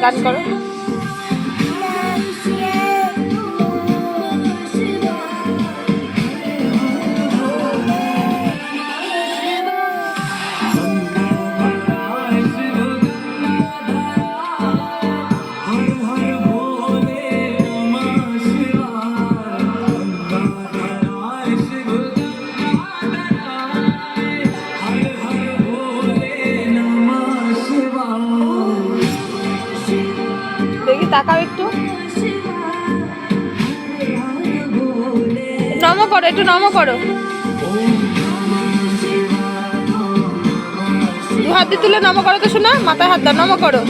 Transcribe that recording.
গান করো। দেখি তাকাও একটু, নম করো, একটু নম করো, দু হাত দিয়ে তুলে নম করো তো শোনা, মাথায় হাত দাও, নম করো।